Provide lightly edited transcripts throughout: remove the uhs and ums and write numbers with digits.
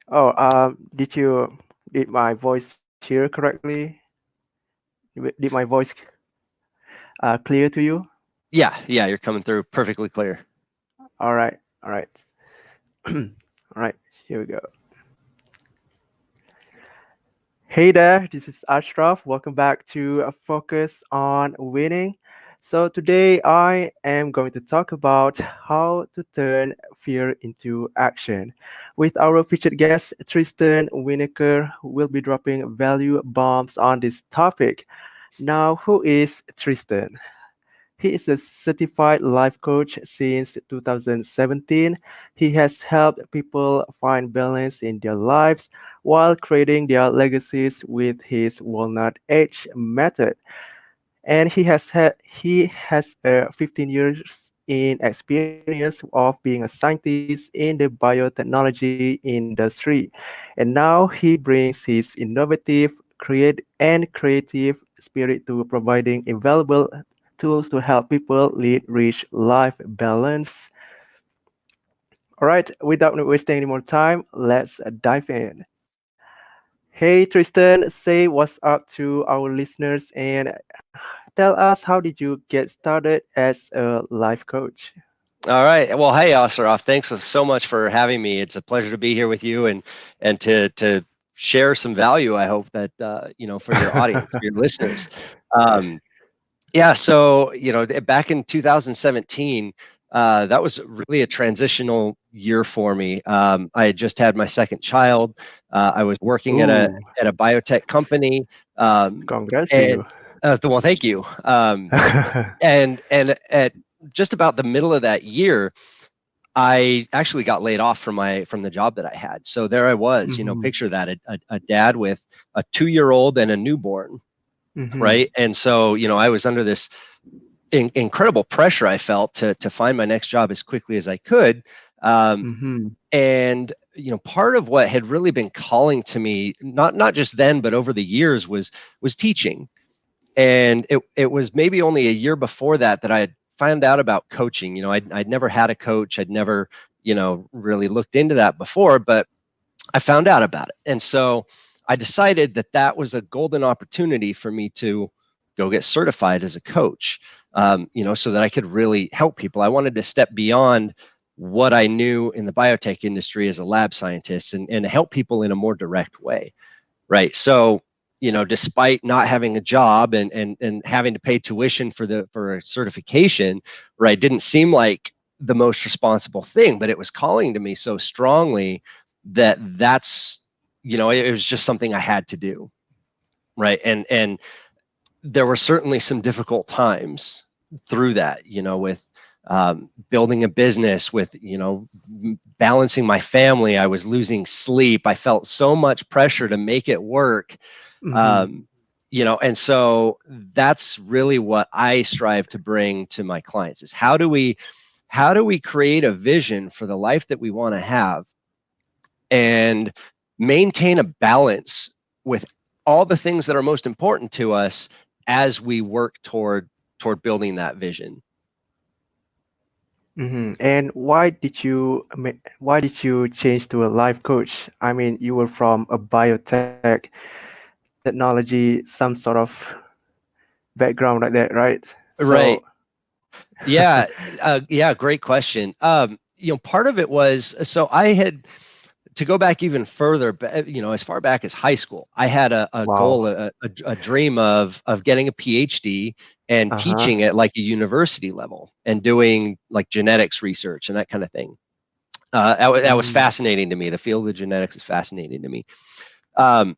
Oh, did my voice hear correctly? Did my voice clear to you? Yeah, yeah, you're coming through perfectly clear. All right, all right, all right. Here we go. Hey there, this is Ashraf. Welcome back to Focus on Winning. So today I am going to talk about how to turn fear into action. With our featured guest Tristan Winokur, who will be dropping value bombs on this topic. Now, who is Tristan? He is a certified life coach since 2017. He has helped people find balance in their lives while creating their legacies with his Walnut Edge method. And he has 15 years in experience of being a scientist in the biotechnology industry. And now he brings his innovative, creative spirit to providing invaluable tools to help people lead rich life balance. All right, without wasting any more time, let's dive in. Hey Tristan, say what's up to our listeners and tell us how did you get started as a life coach? All right. Well, hey, Asaraf, thanks so much for having me. It's a pleasure to be here with you and to share some value. I hope that for your audience, for your listeners. Um, yeah. So back in 2017, that was really a transitional year for me. I had just had my second child. I was working at a Ooh, at a biotech company, congrats to and you. well, thank you. And at just about the middle of that year, I actually got laid off from the job that I had. So there I was, Mhm, picture that a dad with a 2-year old and a newborn, mhm, right? And so I was under this incredible pressure I felt to find my next job as quickly as I could. Um, mhm, and part of what had really been calling to me, not just then, but over the years, was teaching. And it was maybe only a year before that I had found out about coaching. I'd never had a coach. I'd never really looked into that before, but I found out about it. And so I decided that was a golden opportunity for me to go get certified as a coach, so that I could really help people. I wanted to step beyond what I knew in the biotech industry as a lab scientist and help people in a more direct way. Right. So, despite not having a job and having to pay tuition for a certification, right, didn't seem like the most responsible thing, but it was calling to me so strongly it was just something I had to do. Right. And there were certainly some difficult times through that, with building a business, with balancing my family. I was losing sleep. I felt so much pressure to make it work. mhm, um, and so that's really what I strive to bring to my clients: is how do we create a vision for the life that we want to have and maintain a balance with all the things that are most important to us as we work toward building that vision. mhm. And why did you change to a life coach? I mean, you were from a biotech technology, some sort of background like that, right? So, Right. Yeah. Yeah, great question. Part of it was, so I had to go back even further, as far back as high school. I had a goal, wow. a dream of getting a PhD and Uh-huh. teaching at like a university level and doing like genetics research and that kind of thing. That was Mm, fascinating to me. The field of genetics is fascinating to me. Um,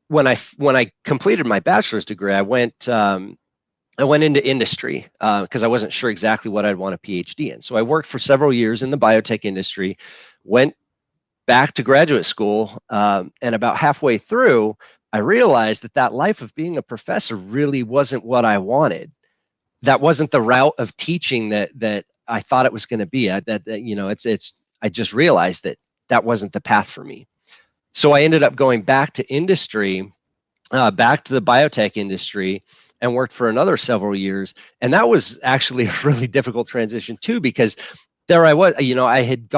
when I completed my bachelor's degree, I went into industry because I wasn't sure exactly what I'd want a PhD in. So I worked for several years in the biotech industry, went back to graduate school, and about halfway through, I realized that life of being a professor really wasn't what I wanted. That wasn't the route of teaching that I thought it was going to be. It's I just realized that wasn't the path for me. So I ended up going back to industry, back to the biotech industry, and worked for another several years. And that was actually a really difficult transition too, because there I was, I had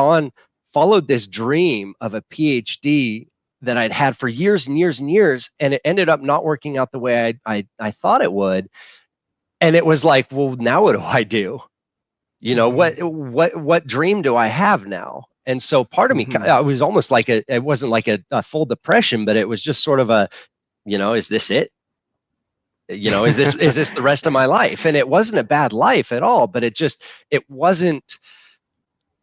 followed this dream of a PhD that I'd had for years and years and years, and it ended up not working out the way I thought it would. And it was like, well, now what do I do? Mhm. What dream do I have now? And so part of me, Mhm. it was almost like it wasn't like a full depression, but it was just sort of a, is this it? Is this the rest of my life? And it wasn't a bad life at all, but it wasn't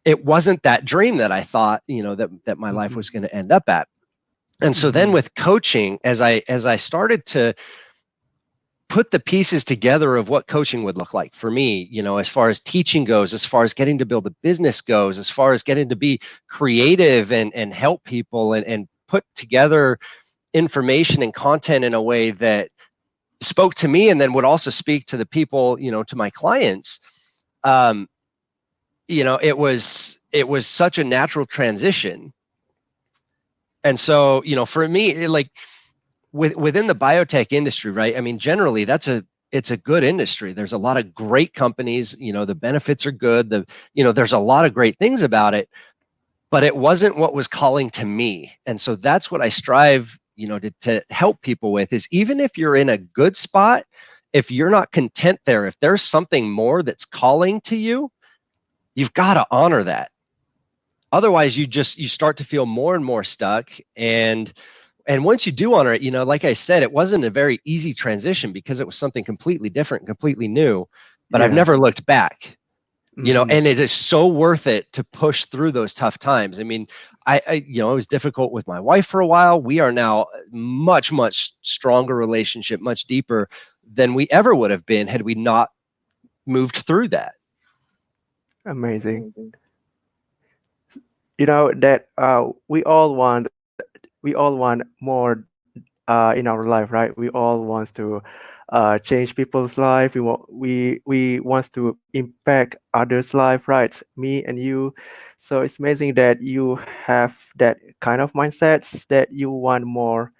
that dream that I thought, that my life Mhm. was going to end up at. And so then Mhm. with coaching, as I started to put the pieces together of what coaching would look like for me, as far as teaching goes, as far as getting to build a business goes, as far as getting to be creative and help people and put together information and content in a way that spoke to me and then would also speak to the people, to my clients. It was such a natural transition. And so, for me, within the biotech industry, right? I mean, generally it's a good industry. There's a lot of great companies, the benefits are good. There's a lot of great things about it, but it wasn't what was calling to me. And so that's what I strive, to help people with is even if you're in a good spot, if you're not content there, if there's something more that's calling to you, you've got to honor that. Otherwise you start to feel more and more stuck. And once you do honor it, like I said, it wasn't a very easy transition because it was something completely different, completely new, but I've Yeah. never looked back. Mhm. And it is so worth it to push through those tough times. I mean, it was difficult with my wife for a while. We are now much, much stronger relationship, much deeper than we ever would have been had we not moved through that. Amazing. That we all want more in our life, right? We all want to change people's life. We wants to impact others' life, right? Me and you. So it's amazing that you have that kind of mindsets that you want more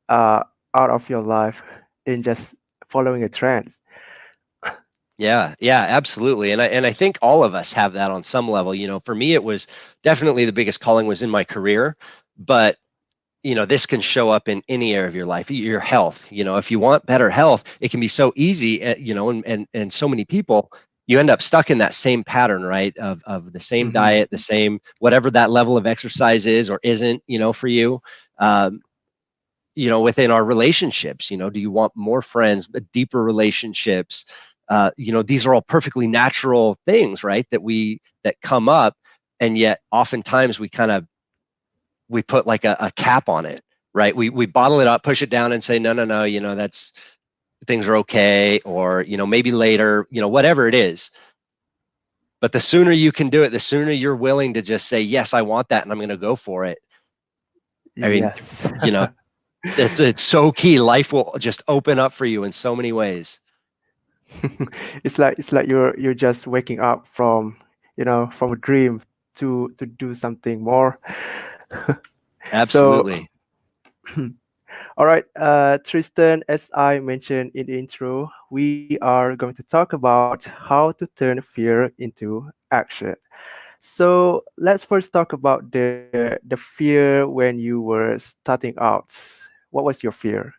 uh, out of your life than just following a trend. Yeah, yeah, absolutely. And I think all of us have that on some level. For me, it was definitely the biggest calling was in my career, but this can show up in any area of your life, your health. If you want better health, it can be so easy, and so many people, you end up stuck in that same pattern, right? Of the same Hmm. diet, the same, whatever that level of exercise is or isn't, for you. Um, within our relationships, do you want more friends, but deeper relationships? These are all perfectly natural things, right? That come up. And yet oftentimes we put like a cap on it, right? We bottle it up, push it down and say, no, no, no, that's, things are okay. Or, maybe later, whatever it is. But the sooner you can do it, the sooner you're willing to just say, yes, I want that. And I'm going to go for it. I mean, Yes. you know, it's so key. Life will just open up for you in so many ways. It's like you're just waking up from a dream to do something more. So Absolutely. all right, Tristan, as I mentioned in the intro, we are going to talk about how to turn fear into action. So let's first talk about the fear when you were starting out. What was your fear?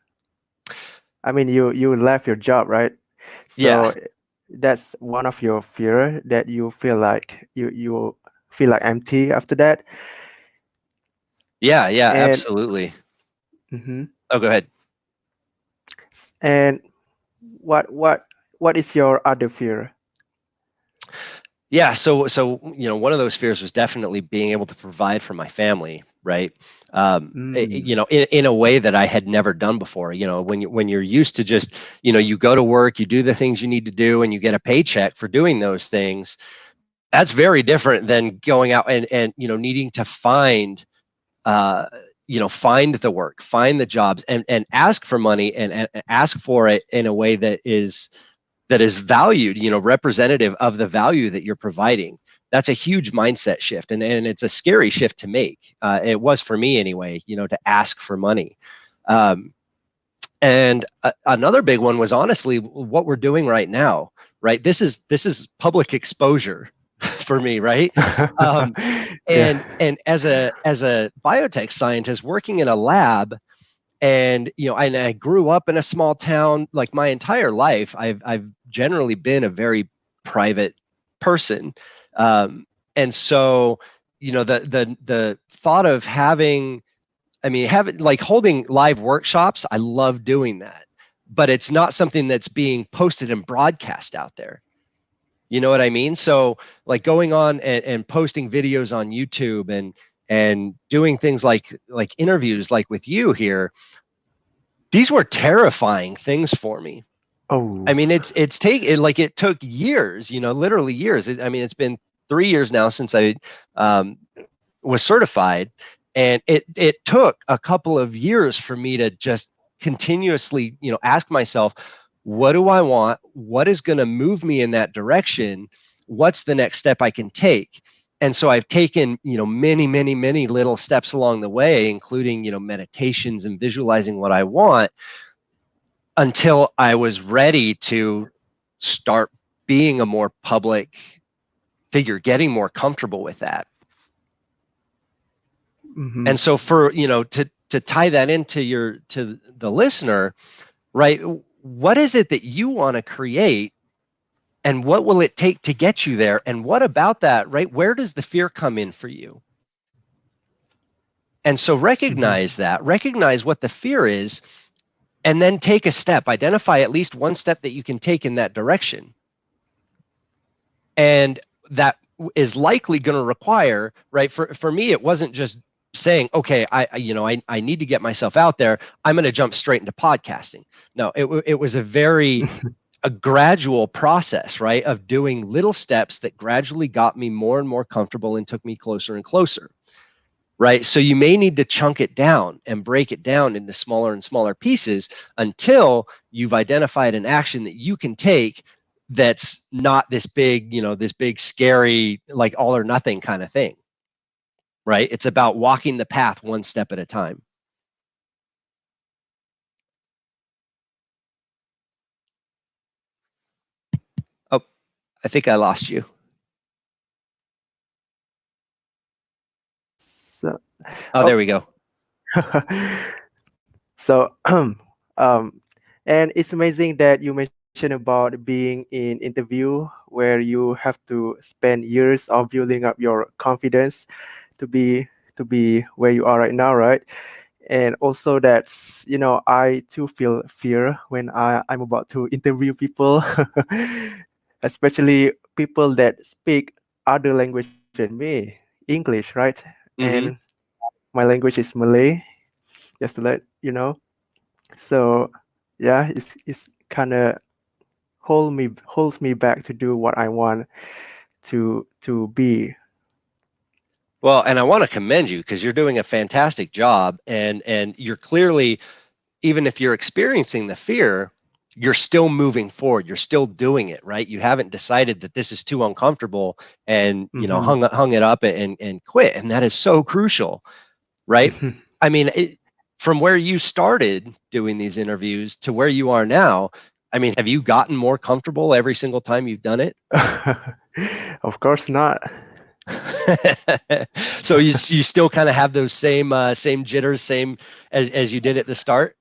I mean, you left your job, right? Yeah. So that's one of your fear that you feel like you feel like empty after that. Yeah. Yeah. And Absolutely. mhm. Oh, go ahead. And what is your other fear? Yeah. So, one of those fears was definitely being able to provide for my family, right? Mm. In a way that I had never done before. When you're used to just, you go to work, you do the things you need to do, and you get a paycheck for doing those things. That's very different than going out and needing to uh, find the work, find the jobs, and ask for money and ask for it in a way that is valued, representative of the value that you're providing. That's a huge mindset shift, and it's a scary shift to make. It was for me anyway, to ask for money. Um, and another big one was honestly what we're doing right now, right? This is public exposure for me, right? Um, Yeah. and as a biotech scientist working in a lab, and I grew up in a small town. Like my entire life, I've generally been a very private person, and so the thought of having, having like holding live workshops, I love doing that, but it's not something that's being posted and broadcast out there. You know what I mean? So like going on and posting videos on YouTube and doing things like interviews like with you here, these were terrifying things for me. I Oh. mean, it took years, literally years. It's been 3 years now since I um, was certified, and it took a couple of years for me to just continuously, ask myself, what do I want? What is going to move me in that direction? What's the next step I can take? And so I've taken, many, many, many little steps along the way, including, meditations and visualizing what I want, until I was ready to start being a more public figure, getting more comfortable with that. Mm-hmm. And so for, to tie that to the listener, right? What is it that you want to create, and what will it take to get you there? And what about that, right? Where does the fear come in for you? And so recognize Mm-hmm. that, recognize what the fear is, and then take a step, identify at least one step that you can take in that direction. And that is likely going to require, right? For me, it wasn't just saying, okay, I need to get myself out there. I'm going to jump straight into podcasting. No, it was a gradual process, right? Of doing little steps that gradually got me more and more comfortable and took me closer and closer, right? So you may need to chunk it down and break it down into smaller and smaller pieces until you've identified an action that you can take that's not this big, this big, scary, like all or nothing kind of thing, right? It's about walking the path one step at a time. Oh, I think I lost you. So, Oh, oh. there we go. So, and it's amazing that you mentioned about being in interview where you have to spend years of building up your confidence to be where you are right now, right? And also that's, I too feel fear when I'm about to interview people, especially people that speak other language than me, English, right? And Mm-hmm. my language is Malay, just to let you know. So yeah, it's kind of holds me back to do what I want to be. Well, and I want to commend you because you're doing a fantastic job, and you're clearly, even if you're experiencing the fear, you're still moving forward. You're still doing it, right? You haven't decided that this is too uncomfortable and, Hmm. hung it up and quit. And that is so crucial, right? I mean, from where you started doing these interviews to where you are now, have you gotten more comfortable every single time you've done it? Of course not. So you still kind of have those same jitters, same as you did at the start?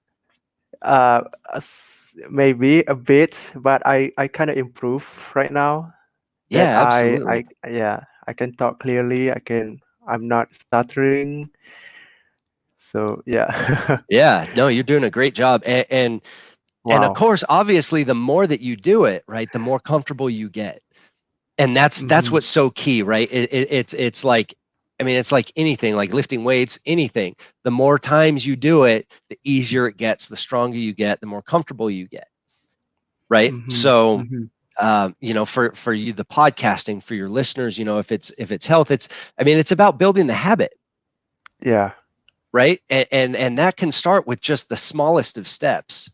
Maybe a bit, but I kind of improve right now. That Yeah, I absolutely. yeah, I can talk clearly. I'm not stuttering. So yeah. Yeah, no, you're doing a great job. And of Wow. course, obviously, the more that you do it, right, the more comfortable you get. And that's Hmm. what's so key, right? It's like, it's like anything, like lifting weights, anything. The more times you do it, the easier it gets, the stronger you get, the more comfortable you get, right? Hmm. So, Hmm. for you, the podcasting, for your listeners, if it's health, it's about building the habit, Yeah. right? And that can start with just the smallest of steps,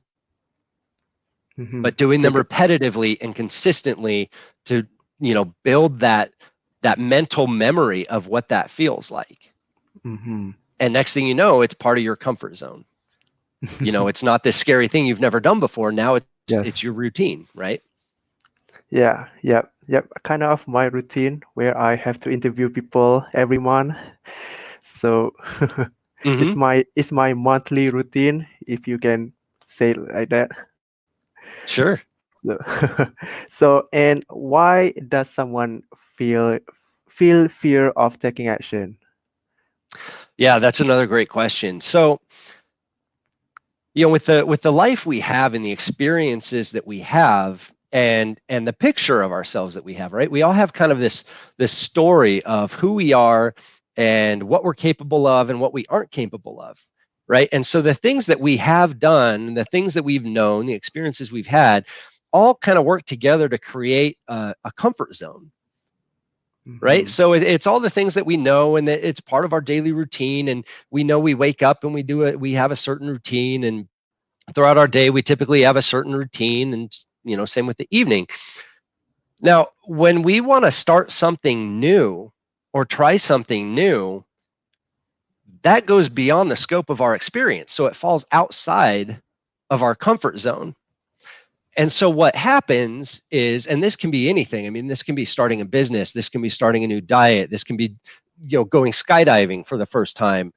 Hmm. but doing them Take it. repetitively and consistently to, build that mental memory of what that feels like. Hmm. And next thing you know, it's part of your comfort zone. It's not this scary thing you've never done before. Now it's Yes. your routine, right? Yeah, yep, yep. Kind of my routine where I have to interview people every month. So Hmm. it's my monthly routine, if you can say it like that. Sure. So, so and why does someone feel fear of taking action? Yeah, that's another great question. So, with the life we have and the experiences that we have and the picture of ourselves that we have, right? We all have kind of this story of who we are and what we're capable of and what we aren't capable of, right? And so the things that we have done, the things that we've known, the experiences we've had, all kind of work together to create a comfort zone, right? Mm-hmm. So it's all the things that we know and that it's part of our daily routine, and we know we wake up and we do it, we have a certain routine, and throughout our day we typically have a certain routine, and same with the evening. Now when we want to start something new or try something new, that goes beyond the scope of our experience, so it falls outside of our comfort zone. And so what happens is, and this can be anything, I mean, this can be starting a business, this can be starting a new diet, this can be going skydiving for the first time,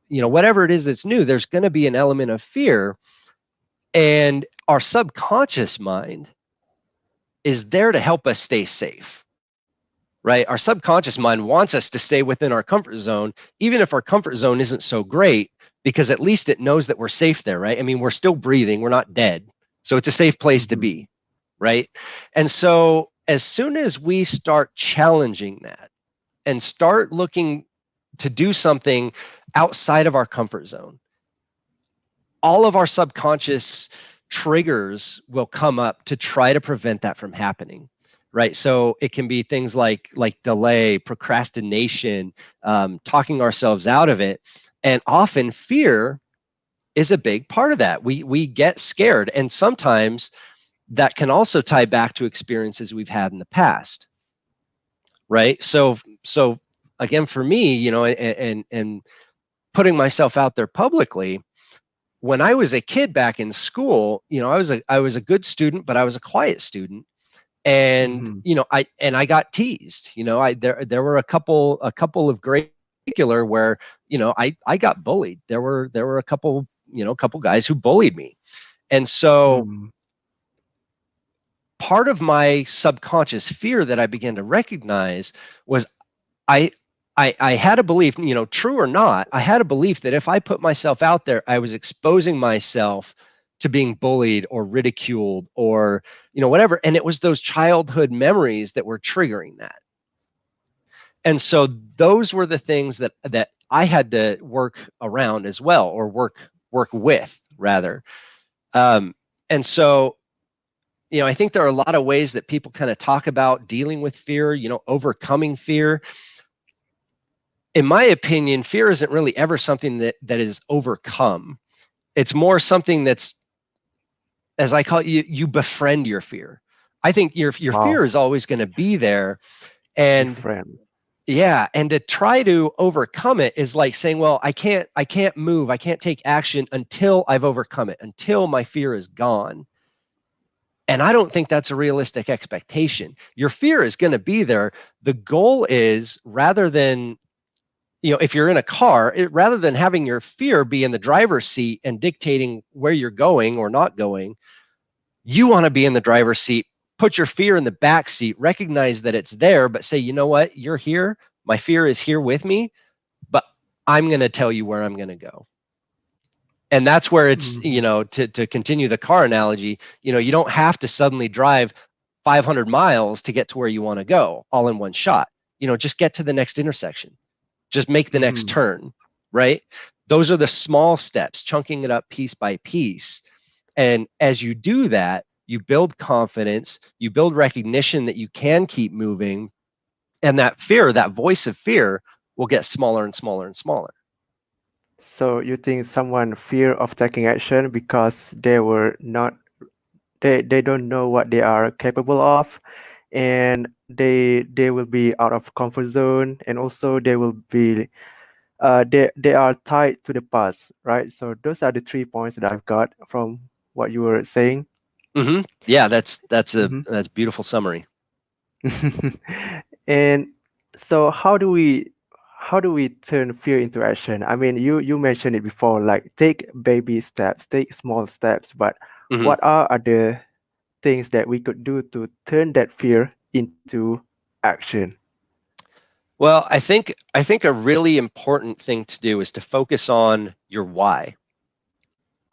whatever it is that's new, there's going to be an element of fear. And our subconscious mind is there to help us stay safe, right? Our subconscious mind wants us to stay within our comfort zone, even if our comfort zone isn't so great, because at least it knows that we're safe there, right? I mean, we're still breathing, we're not dead. So it's a safe place to Mm-hmm. be, right? And so as soon as we start challenging that and start looking to do something outside of our comfort zone, all of our subconscious triggers will come up to try to prevent that from happening, right? So it can be things like delay, procrastination, talking ourselves out of it, and often fear is a big part of that. We get scared, and sometimes that can also tie back to experiences we've had in the past, right? So again, for me, and putting myself out there publicly, when I was a kid back in school, I was a good student, but I was a quiet student. And Mm-hmm. I got teased. I there were a couple of grades particular where I got bullied. There were a couple guys who bullied me. And so Mm-hmm. part of my subconscious fear that I began to recognize was I I had a belief, true or not, I had a belief that if I put myself out there, I was exposing myself to being bullied or ridiculed or, whatever. And it was those childhood memories that were triggering that. And so those were the things that I had to work around as well, or work with rather. Um, and so, I think there are a lot of ways that people kind of talk about dealing with fear, overcoming fear. In my opinion, fear isn't really ever something that is overcome. It's more something that's, as I call it, you befriend your fear. I think your fear Wow, is always going to be there, and different. yeah, and to try to overcome it is like saying, well, I can't move, I can't take action until I've overcome it, until my fear is gone. And I don't think that's a realistic expectation. Your fear is going to be there. The goal is, rather than, if you're in a car, rather than having your fear be in the driver's seat and dictating where you're going or not going, you want to be in the driver's seat. Put your fear in the back seat, recognize that it's there, but say, you know what, you're here. My fear is here with me, but I'm going to tell you where I'm going to go. And that's where it's, Mm-hmm. to continue the car analogy, you don't have to suddenly drive 500 miles to get to where you want to go all in one shot. Just get to the next intersection, just make the next Mm-hmm. turn, right? Those are the small steps, chunking it up piece by piece. And as you do that, you build confidence, you build recognition that you can keep moving, and that fear, that voice of fear, will get smaller and smaller and smaller. So you think someone fear of taking action because they don't know what they are capable of, and they will be out of comfort zone, and also they will be they are tied to the past, right? So those are the 3 points that I've got from what you were saying. Yeah, that's a Hmm. that's a beautiful summary. And so how do we turn fear into action? I mean, you mentioned it before, like take baby steps, take small steps, but hmm what are other things that we could do to turn that fear into action? Well, I think a really important thing to do is to focus on your why.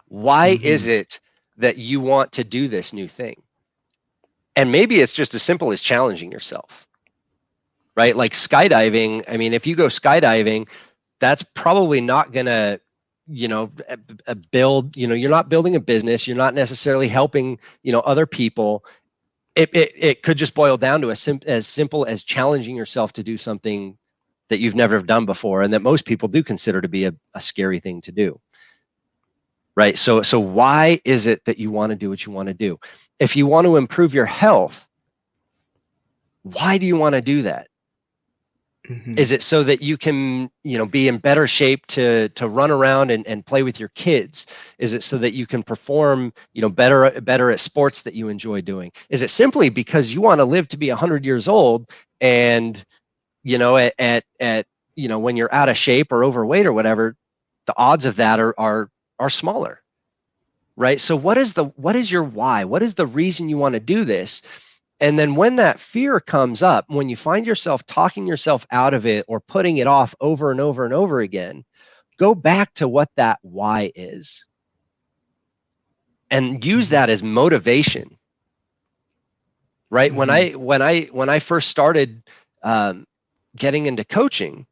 Why Mm-hmm. is it that you want to do this new thing? And maybe it's just as simple as challenging yourself, right? Like skydiving. I mean, if you go skydiving, that's probably not going to, build, you're not building a business. You're not necessarily helping, other people. It could just boil down to as simple as challenging yourself to do something that you've never done before and that most people do consider to be a scary thing to do. Right. So why is it that you want to do what you want to do? If you want to improve your health, why do you want to do that? Mm-hmm. Is it so that you can, be in better shape to run around and play with your kids? Is it so that you can perform, better at sports that you enjoy doing? Is it simply because you want to live to be 100 years old and, at when you're out of shape or overweight or whatever, the odds of that are smaller, right? So what is your why? What is the reason you want to do this? And then when that fear comes up, when you find yourself talking yourself out of it or putting it off over and over and over again, go back to what that why is and use Mm-hmm. that as motivation, right? When Mm-hmm. I when I when I first started getting into coaching,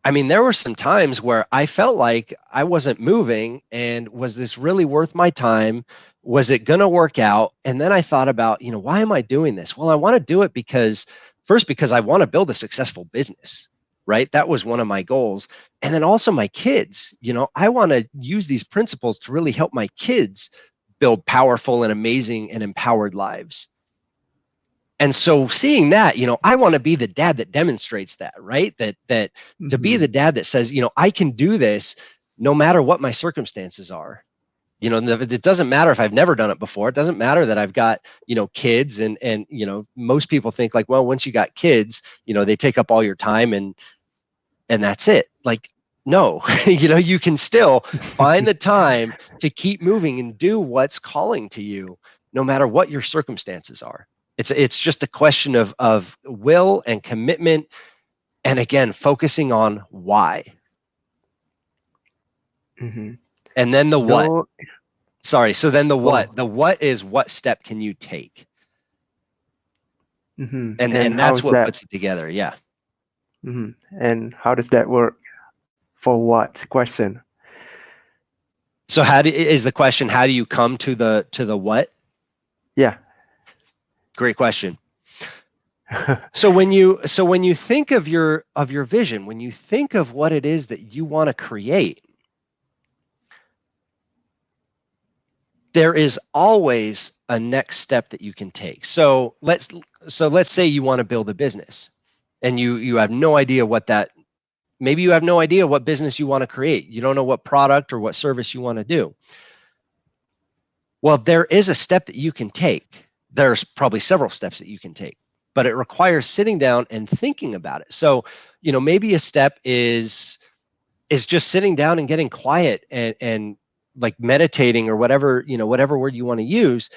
I mean, there were some times where I felt like I wasn't moving and was this really worth my time? Was it going to work out? And then I thought about, why am I doing this? Well, I want to do it because I want to build a successful business, right? That was one of my goals. And then also my kids, I want to use these principles to really help my kids build powerful and amazing and empowered lives. And so seeing that, I want to be the dad that demonstrates that, right? That to be Mm-hmm. the dad that says, I can do this no matter what my circumstances are. It doesn't matter if I've never done it before. It doesn't matter that I've got, kids and most people think like, well, once you got kids, they take up all your time and that's it. Like, no, you can still find the time to keep moving and do what's calling to you, no matter what your circumstances are. It's just a question of will and commitment, and again, focusing on why, Mm-hmm. and then the what. No. Sorry. So then the Oh. what. The what is what step can you take, Mm-hmm. and And and how that's is what that? puts it together. Yeah. Mm-hmm. And how does that work? For what question? So is the question? How do you come to the what? Yeah. Great question. So when you think of your vision, when you think of what it is that you want to create, there is always a next step that you can take. So let's say you want to build a business and you have no idea what that, maybe you have no idea what business you want to create. You don't know what product or what service you want to do. Well, there is a step that you can take. There's probably several steps that you can take, but it requires sitting down and thinking about it. So, maybe a step is just sitting down and getting quiet and like meditating or whatever word you want to use,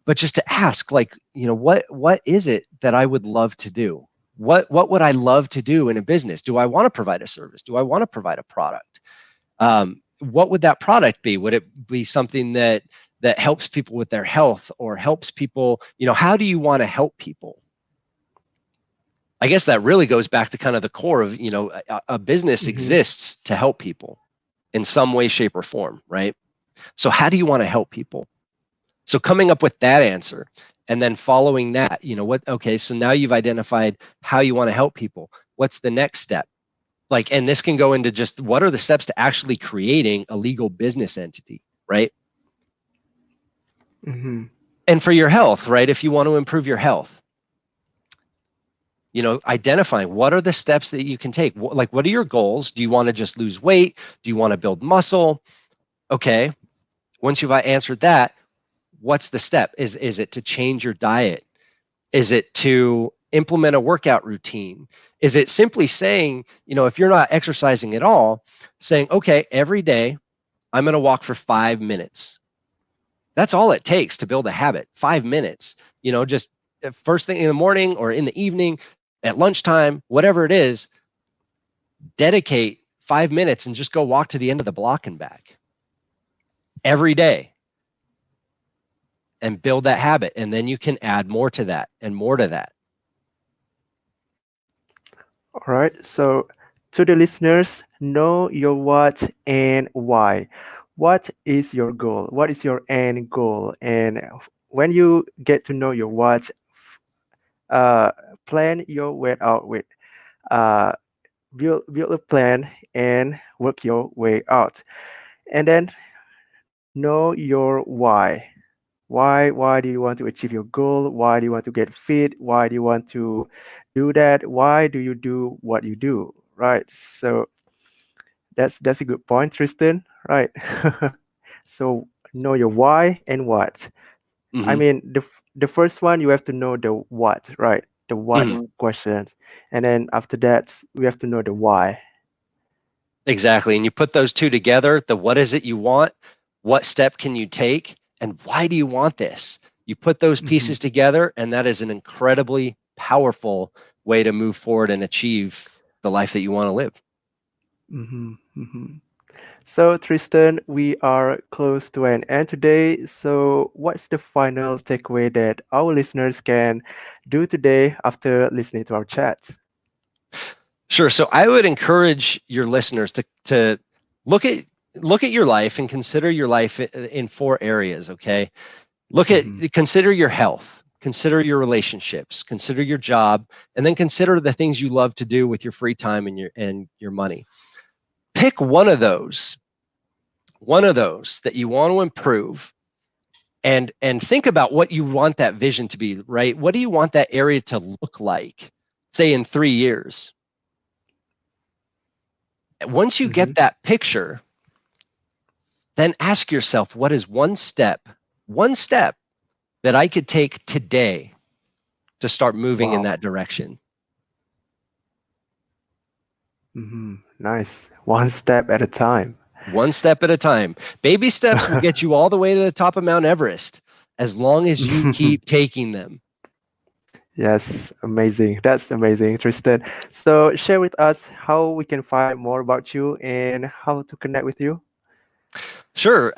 but just to ask, like, what is it that I would love to do? What would I love to do in a business? Do I want to provide a service? Do I want to provide a product? What would that product be? Would it be something that helps people with their health or helps people? How do you want to help people? I guess that really goes back to kind of the core of, a business Mm-hmm. exists to help people in some way, shape, or form, right? So how do you want to help people? So coming up with that answer and then following that, okay, so now you've identified how you want to help people. What's the next step? Like, and this can go into just what are the steps to actually creating a legal business entity, right? Mm-hmm. And for your health, right? If you want to improve your health, identifying what are the steps that you can take. Like, what are your goals? Do you want to just lose weight? Do you want to build muscle? Okay. Once you've answered that, what's the step? Is it to change your diet? Is it to implement a workout routine? Is it simply saying, if you're not exercising at all, saying, okay, every day I'm going to walk for 5 minutes. That's all it takes to build a habit. 5 minutes, just first thing in the morning or in the evening, at lunchtime, whatever it is, dedicate 5 minutes and just go walk to the end of the block and back every day and build that habit. And then you can add more to that and more to that. All right. So, to the listeners, know your what and why. What is your goal? What is your end goal? And when you get to know your what, uh, plan your way out with. Uh, build a plan and work your way out. And then know your why. Why do you want to achieve your goal? Why do you want to get fit? Why do you want to do that? Why do you do what you do? Right. So that's a good point, Tristan. Right. So know your why and what. I Mm-hmm. mean, the first one you have to know the what, right? The what Mm-hmm. questions, and then after that we have to know the why. Exactly. And you put those two together, the what is it you want, what step can you take, and why do you want this? You put those Hmm. pieces together, and that is an incredibly powerful way to move forward and achieve the life that you want to live. Hmm. Hmm. So, Tristan, we are close to an end today. So, what's the final takeaway that our listeners can do today after listening to our chat? Sure. So I would encourage your listeners to look at look at your life and consider your life in four areas. Okay. Hmm. Consider your health, consider your relationships, consider your job, and then consider the things you love to do with your free time and your money. Pick one of those that you want to improve, and think about what you want that vision to be, right? What do you want that area to look like, say in 3 years? Once you Hmm. get that picture, then ask yourself, what is one step that I could take today to start moving in Wow. that direction? Hmm. Nice. One step at a time. One step at a time. Baby steps will get you all the way to the top of Mount Everest as long as you keep taking them. Yes, amazing. That's amazing, Tristan. So, share with us how we can find more about you and how to connect with you. Sure.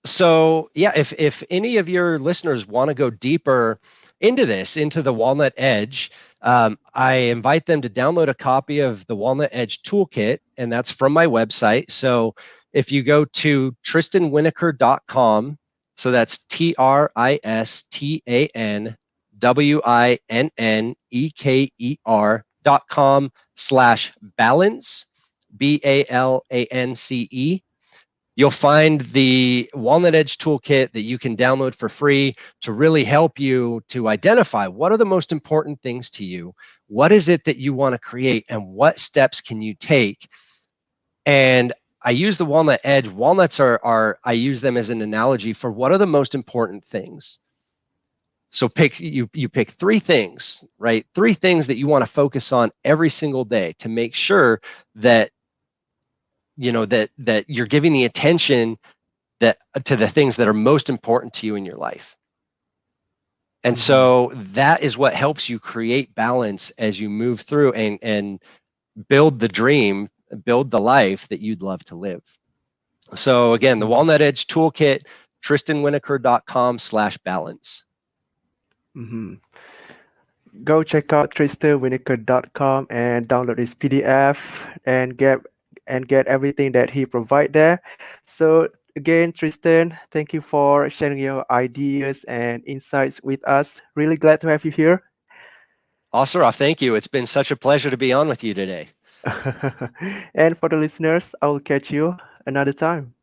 So yeah, if any of your listeners want to go deeper into this, into the Walnut Edge, I invite them to download a copy of the Walnut Edge Toolkit, and that's from my website. So if you go to tristanwinneker.com, so that's TristanWinneker.com/balance, BALANCE. You'll find the Walnut Edge Toolkit that you can download for free to really help you to identify what are the most important things to you, what is it that you want to create, and what steps can you take. And I use the Walnut Edge. Walnuts are I use them as an analogy for what are the most important things. So you pick three things, right? Three things that you want to focus on every single day to make sure that that you're giving the attention that to the things that are most important to you in your life. And Hmm. so that is what helps you create balance as you move through and build the dream, build the life that you'd love to live. So again, the Hmm. Walnut Edge Toolkit, tristanwinneker.com/balance. Hmm. Go check out tristanwinneker.com and download his PDF and get everything that he provide there. So again, Tristan, thank you for sharing your ideas and insights with us. Really glad to have you here. Asaraf, thank you. It's been such a pleasure to be on with you today. And for the listeners, I will catch you another time.